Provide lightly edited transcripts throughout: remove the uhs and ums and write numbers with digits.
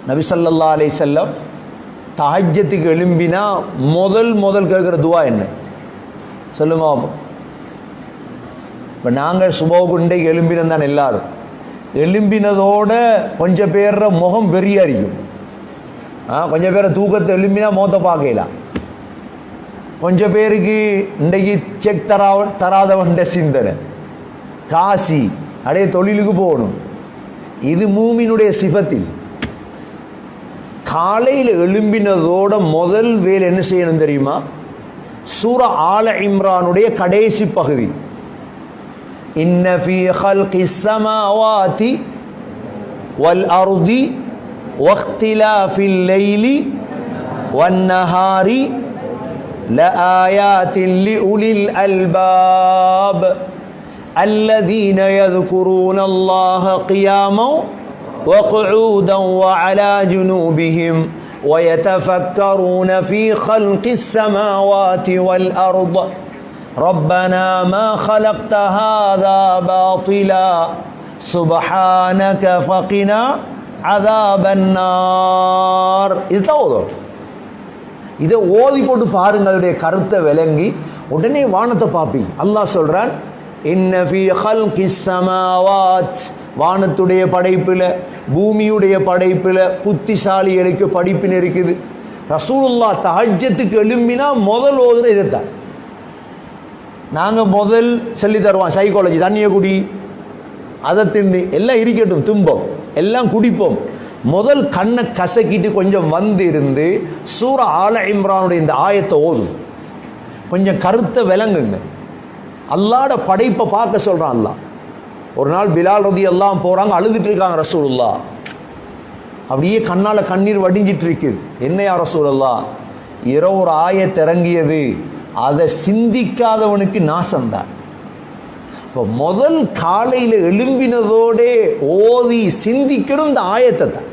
நபி ஸல்லல்லாஹு அலைஹி வஸல்லம் தஹஜ்ஜத்துக்கு எழும்பினா முதல் கேட்குற துவா என்ன சொல்லுங்க. இப்போ நாங்கள் சுபஹுக்கு இன்றைக்கு எழும்பினோம் தான் எல்லாரும். எழும்பினதோட கொஞ்சம் பேர முகம் வெறியா இருக்கும். கொஞ்சம் பேரை தூக்கத்தை எழும்பினா முகத்தை பார்க்கலாம். கொஞ்சம் பேருக்கு இன்றைக்கு செக் தராதவன்ட சிந்தனை, காசி அடைய தொழிலுக்கு போகணும். இது மூமினுடைய சிஃபத்தில். காலையில் எழும்பினதோட முதல் வேலை என்ன செய்யணும் தெரியுமா? சூரா ஆல இம்ரானுடைய கடைசி பகுதி, இன்ன ஃபீ ஹல்கிஸ் ஸமாவாதி வல் அர்தி வக்திலாஃபில் லைலி வன்னஹாரி லஆயாத்தின் லிஉலில் அல்பாப் الذين يذكرون الله قياما وقعودا وعلى جنوبهم ويتفكرون في خلق السماوات والأرض ربنا ما خلقت هذا باطلا سبحانك فقنا عذاب النار. இதை ஓதி போட்டு பாருங்க. அதோடைய கருத்தை விளங்கி உடனே வானத்தை பார்ப்பீங்க. அல்லாஹ் சொல்றான், இன்ன ஃபீ ஹல்கிஸ் ஸமாவாத், வானத்துடைய படைப்பில் பூமியுடைய படைப்பில் புத்திசாலிகளுக்கு படிப்பின் இருக்குது. ரசூலுல்லாஹ் தஹஜ்ஜத்துக்கு எழும்பினா முதல் ஓதுற இதைத்தான். நாங்கள் முதல் சொல்லி தருவோம் சைக்காலஜி, தண்ணியை குடி, அதை தின்னு எல்லாம் இருக்கட்டும், துன்பம் எல்லாம் குடிப்போம். முதல் கண்ணை கசக்கிட்டு கொஞ்சம் வந்து இருந்து சூரா ஆல இம்ரானுடைய இந்த ஆயத்தை ஓதும். கொஞ்சம் கருத்தை விளங்குங்க. அல்லாஹ்ட படைப்பை பார்க்க சொல்கிறான் அல்லாஹ். ஒரு நாள் பிலால் ரலியல்லாஹு போகிறாங்க, அழுதுட்டு இருக்காங்க ரசூலுல்லாஹ். அப்படியே கண்ணால் கண்ணீர் வடிஞ்சிட்டு இருக்குது. என்னையா ரசூலுல்லாஹ், இரவு ஒரு ஆயத்தை இறங்கியது, அதை சிந்திக்காதவனுக்கு நாசம்தான். இப்போ முதல் காலையில் எழும்பினதோடே ஓதி சிந்திக்கணும் இந்த ஆயத்தை தான்.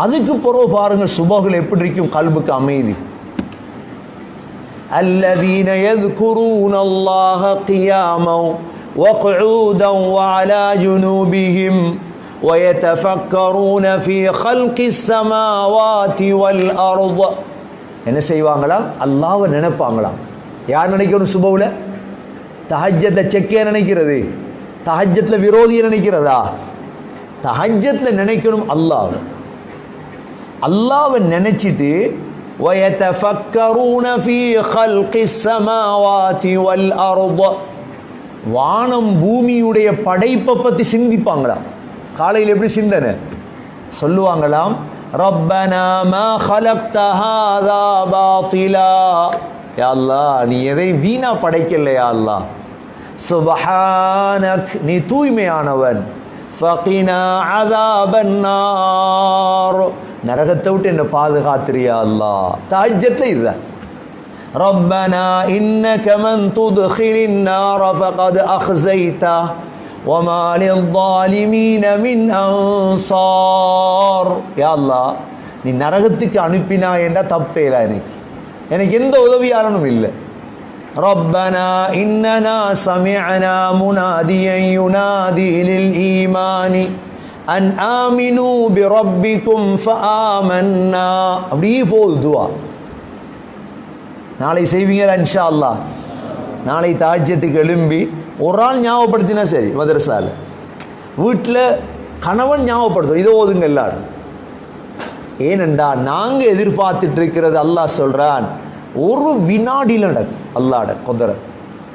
அதுக்கு பிறகு பாருங்க சுபஹுல் எப்படி இருக்கும், கல்புக்கு அமைதி. الذين يذكرون الله قياما وقعودا وعلى جنوبهم ويتفكرون في خلق السماوات والأرض. என்ன செய்வாங்களாம்? அல்லாஹ்வை நினைப்பாங்களாம். யார் நினைக்கணும் சுபஹுல? தஹஜ்ஜத்ல செக்கே நினைக்கிறது, தஹஜ்ஜத்ல விரோதியை நினைக்கிறதா? தஹஜ்ஜத்ல நினைக்கணும் அல்லாஹ்வை நினைச்சிட்டு وَيَتَفَكَّرُونَ فِي خَلْقِ السَّمَاوَاتِ وَالْأَرْضِ, வானம் பூமியுடைய படைப்பை பற்றி சிந்திப்பாங்களாம். காலையில் எப்படி சிந்தனை சொல்லுவாங்களாம், ரப்பனா மா خَلَقْتَ هَذَا بَاطِلًا, யா அல்லாஹ் நீ எதை வீணா படைக்கல, யா அல்லாஹ் சுப்ஹானக் நீ தூய்மையானவன், ஃபகினா அஸாபன் நார் நரகத்தை விட்டு என்ன பாதுகாத்திரியா அல்லாஹ். தஹஜ்ஜத்ல இதுதான். ரப்பனா இன்னக மன் துத்கிலின் நார ஃபகத் அக்ஸைதா வமா லில்-ஸாலிமீன மின் அன்சார். யா அல்லாஹ் நீ நரகத்துக்கு அனுப்பினா என்றா தப்பேல, எனக்கு எந்த உதவியாளனும் இல்லை. ரப்பனா இன்னனா சமிஅனா முனாதியன் யுனாதி லில் ஈமானி அன் ஆமினு பி ரப்பிக்கும் ஃபஆமன்னா. அப்படியே போகுது துவா. நாளை செய்வீங்களா இன்ஷா அல்லாஹ்? நாளை தஹஜ்ஜத்துக்கு எழும்பி ஒரு ஆள் ஞாபகப்படுத்தினா சரி. மதரசால வீட்டில் கணவன் ஞாபகப்படுத்தும், இதை ஓதுங்க எல்லாரும். ஏனென்றா நாங்கள் எதிர்பார்த்துட்டு இருக்கிறது அல்லாஹ் சொல்றான் ஒரு வினாடியில் நடக்கும். அல்லாஹ்ட குதிரை